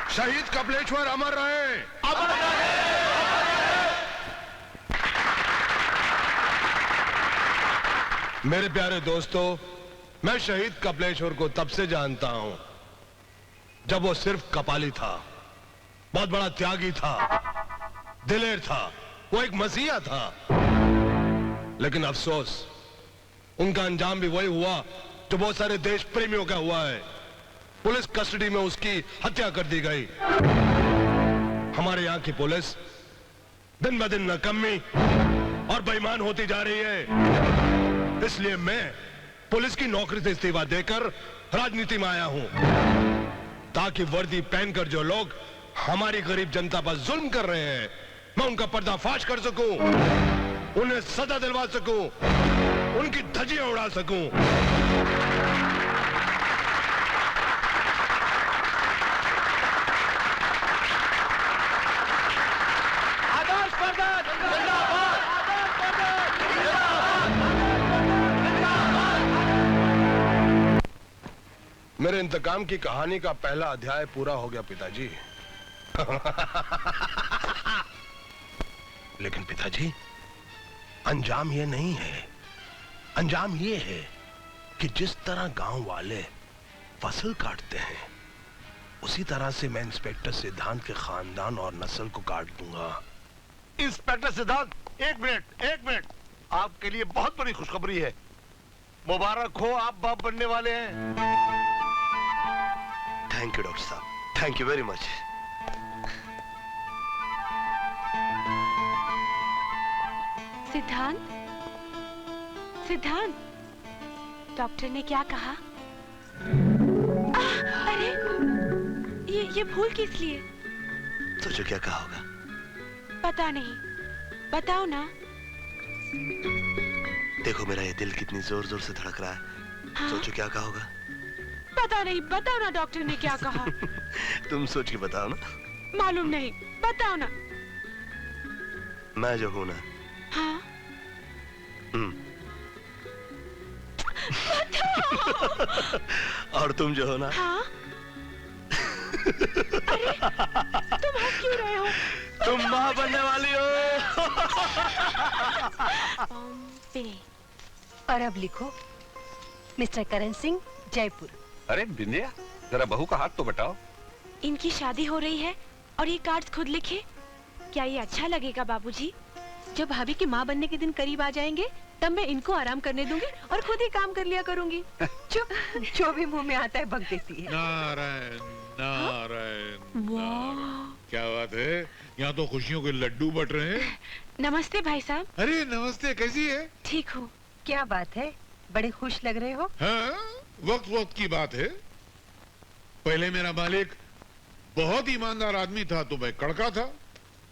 शहीद कपिलेश्वर अमर रहे, अमर रहे। मेरे प्यारे दोस्तों, मैं शहीद कपिलेश्वर को तब से जानता हूं जब वो सिर्फ कपाली था। बहुत बड़ा त्यागी था, दिलेर था, वो एक मसीहा था। लेकिन अफसोस, उनका अंजाम भी वही हुआ जो बहुत सारे देश प्रेमियों का हुआ है। पुलिस कस्टडी में उसकी हत्या कर दी गई। हमारे यहां की पुलिस दिन ब दिन नकम्मी और बेईमान होती जा रही है। इसलिए मैं पुलिस की नौकरी से इस्तीफा देकर राजनीति में आया हूं, ताकि वर्दी पहनकर जो लोग हमारी गरीब जनता पर जुल्म कर रहे हैं, मैं उनका पर्दाफाश कर सकूं, उन्हें सजा दिलवा सकूं, उनकी धज्जियां उड़ा सकूं। आदर्श प्रगट जिंदाबाद, आदर्श प्रगट जिंदाबाद, जिंदाबाद। मेरे इंतकाम की कहानी का पहला अध्याय पूरा हो गया पिताजी। लेकिन पिताजी, अंजाम ये नहीं है। अंजाम ये है कि जिस तरह गांव वाले फसल काटते हैं, उसी तरह से मैं इंस्पेक्टर सिद्धांत के खानदान और नस्ल को काट दूंगा। इंस्पेक्टर सिद्धांत, एक मिनट, आपके लिए बहुत बड़ी खुशखबरी है। मुबारक हो, आप बाप बनने वाले हैं। थैंक यू डॉक्टर साहब, थैंक यू वेरी मच। सिद्धांत, सिद्धांत, डॉक्टर ने क्या कहा? अरे ये भूल किस लिए? सोचो क्या कहा होगा। पता नहीं, बताओ ना। देखो मेरा ये दिल कितनी जोर जोर से धड़क रहा है। हाँ? सोचो क्या कहा होगा। पता नहीं, बताओ ना डॉक्टर ने क्या कहा। तुम सोच के बताओ ना। मालूम नहीं, बताओ ना। मैं जो हूं ना। हाँ? और तुम जो हो ना। हाँ? अरे, तुम हंस क्यों रहे हो? तुम मां बनने वाली हो। और अब लिखो, मिस्टर करण सिंह, जयपुर। अरे बिंदिया, जरा बहू का हाथ तो बटाओ। इनकी शादी हो रही है और ये कार्ड खुद लिखे? क्या ये अच्छा लगेगा बाबूजी? जब भाभी के माँ बनने के दिन करीब आ जाएंगे, तब मैं इनको आराम करने दूंगी और खुद ही काम कर लिया करूंगी। चुप, जो भी मुंह में आता है बक देती है। नारायण नारायण नारायण। क्या बात है, यहाँ तो खुशियों के लड्डू बट रहे हैं। नमस्ते भाई साहब। अरे नमस्ते, कैसी है? ठीक हूँ। क्या बात है, बड़े खुश लग रहे हो। हाँ, वक्त वक्त की बात है। पहले मेरा मालिक बहुत ईमानदार आदमी था तो मैं कड़का था।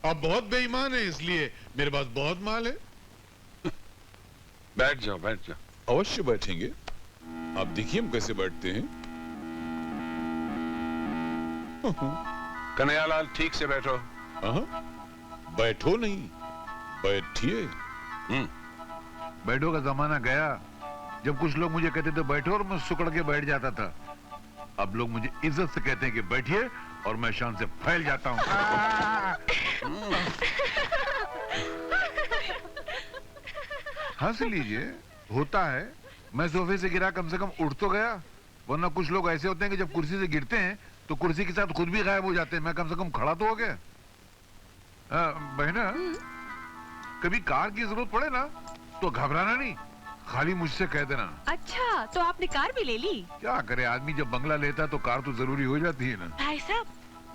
अब बहुत बेईमान है, इसलिए मेरे पास बहुत माल है। बैठ जाओ, बैठ जाओ। अवश्य बैठेंगे। आप देखिए हम कैसे बैठते हैं। कन्हैयालाल, ठीक से बैठो। बैठो नहीं, बैठिए। बैठो का जमाना गया। जब कुछ लोग मुझे कहते थे बैठो और मैं सुकड़ के बैठ जाता था। अब लोग मुझे इज्जत से कहते हैं कि बैठिए और मैं शान से फैल जाता हूँ। हंस लीजिए, होता है। मैं सोफे से गिरा, कम से कम उठ तो गया। वरना कुछ लोग ऐसे होते हैं कि जब कुर्सी से गिरते हैं तो कुर्सी के साथ खुद भी गायब हो जाते हैं। मैं कम से कम खड़ा तो हो गया। बहना, कभी कार की जरूरत पड़े ना तो घबराना नहीं, खाली मुझसे कह देना। अच्छा, तो आपने कार भी ले ली? क्या करे आदमी, जब बंगला लेता है तो कार तो जरूरी हो जाती है ना। भाई साहब,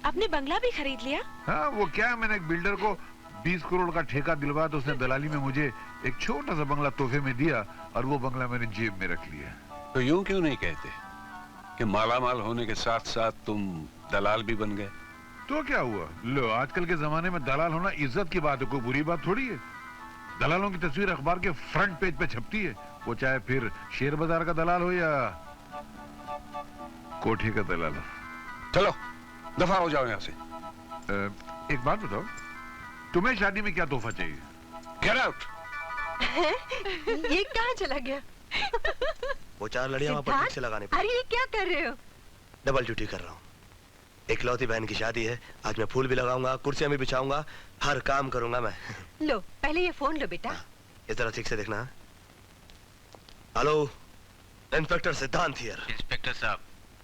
आपने बंगला भी खरीद लिया? हाँ, वो क्या है, मैंने एक बिल्डर को 20 करोड़ का ठेका दिलवाया तो उसने दलाली में मुझे एक छोटा सा बंगला तोहफे में दिया और वो बंगला मैंने जेब में रख लिया। तो यूं क्यों नहीं कहते कि मालामाल होने के साथ साथ तुम दलाल भी बन गए? तो क्या हुआ, लो आजकल के जमाने में दलाल होना इज्जत की बात है, कोई बुरी बात थोड़ी है। दलालों की तस्वीर अखबार के फ्रंट पेज पे छपती है, वो चाहे फिर शेयर बाजार का दलाल हो या कोठे का दलाल हो। चलो दफा हो जाओ यहाँ से। एक बात बताओ, तुम्हें शादी में क्या तोहफा चाहिए? Get out. ये कहाँ चला गया? वो 4 लड़ियां वहां पर ठीक से लगाने पर। अरे ये क्या कर रहे हो? डबल ड्यूटी कर रहा हूँ। इकलौती बहन की शादी है, आज मैं फूल भी लगाऊंगा, कुर्सियां भी बिछाऊंगा, हर काम करूंगा मैं। लो पहले ये फोन लो बेटा। इस तरह ठीक से देखना। हेलो, इंस्पेक्टर सिद्धांत हियर। इंस्पेक्टर साहब,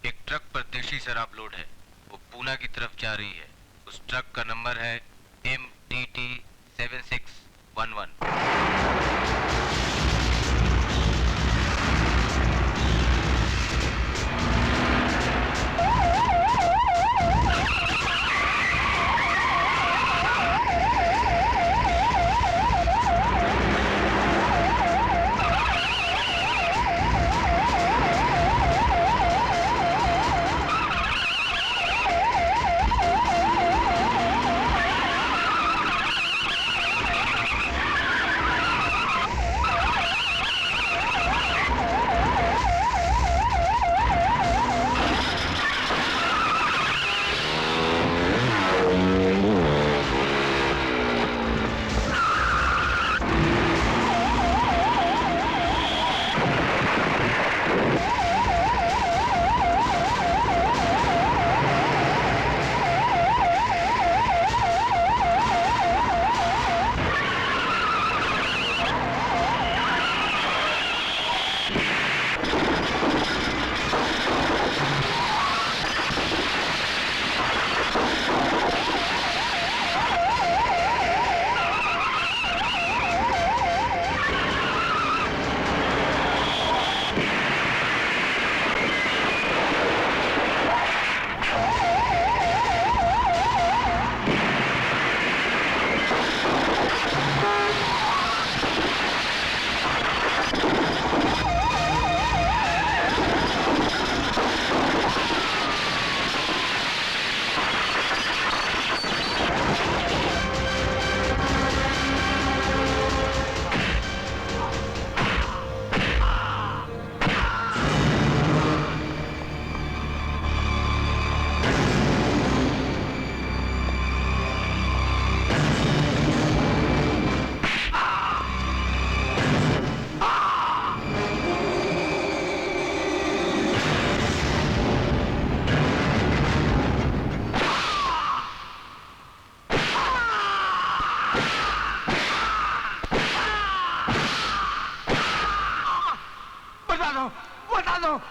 एक ट्रक पर देशी शराब लोड है, वो पूना की तरफ जा रही है। उस ट्रक का नंबर है MTT 7611।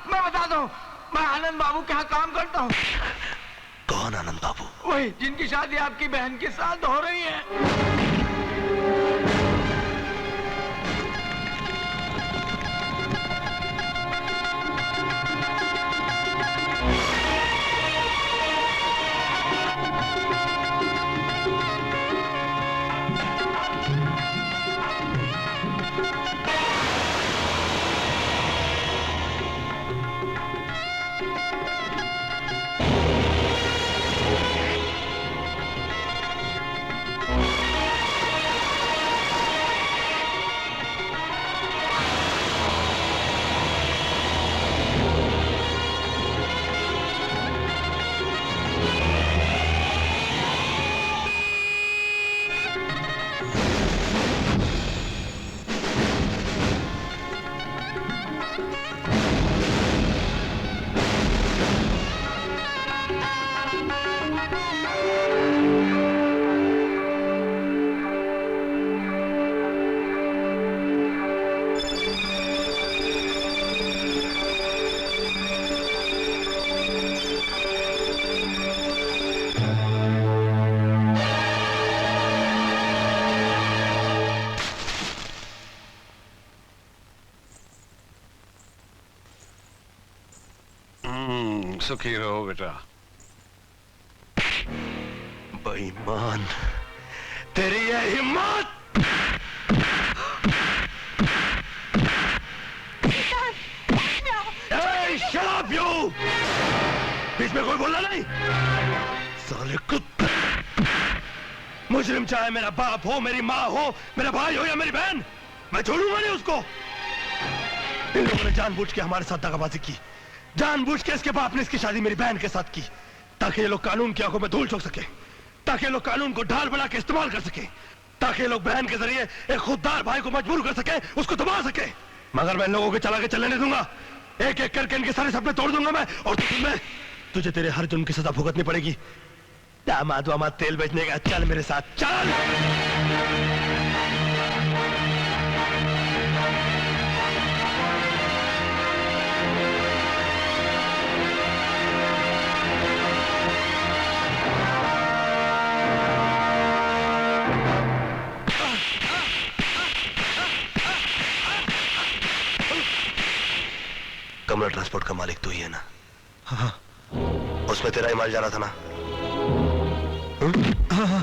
मैं बता दूं, मैं आनंद बाबू के यहाँ काम करता हूँ। कौन आनंद बाबू? वही जिनकी शादी आपकी बहन के साथ हो रही है। सुखी रहो बेटा। बेईमान, तेरी ये हिम्मत! Shut up, you! बीच में कोई बोलना नहीं। साले कुत्ते! मुजरिम चाहे मेरा बाप हो, मेरी माँ हो, मेरा भाई हो या मेरी बहन, मैं छोड़ूंगा नहीं उसको। इन लोगों ने जानबूझ के हमारे साथ दगाबाजी की, जानबूझ के इसके बाप ने इसकी शादी मेरी बहन के साथ की, ताकि ये लोग कानून की आंखों में धूल झोंक सके, ताकि ये लोग कानून को ढाल बना के इस्तेमाल कर सके, ताकि ये लोग बहन के जरिए एक खुददार भाई को मजबूर कर सके, उसको दबा सके। मगर मैं इन लोगों के चला के चलने नहीं दूंगा। एक एक करके इनके सारे सपने तोड़ दूंगा मैं। और तुझे तेरे हर जुर्म की सजा भुगतनी पड़ेगी। दामाद वामाद तेल बेचने का, चल मेरे साथ चल। कमला ट्रांसपोर्ट का मालिक तू ही है ना? हाँ। उसमें तेरा ही माल जा रहा था ना? हाँ?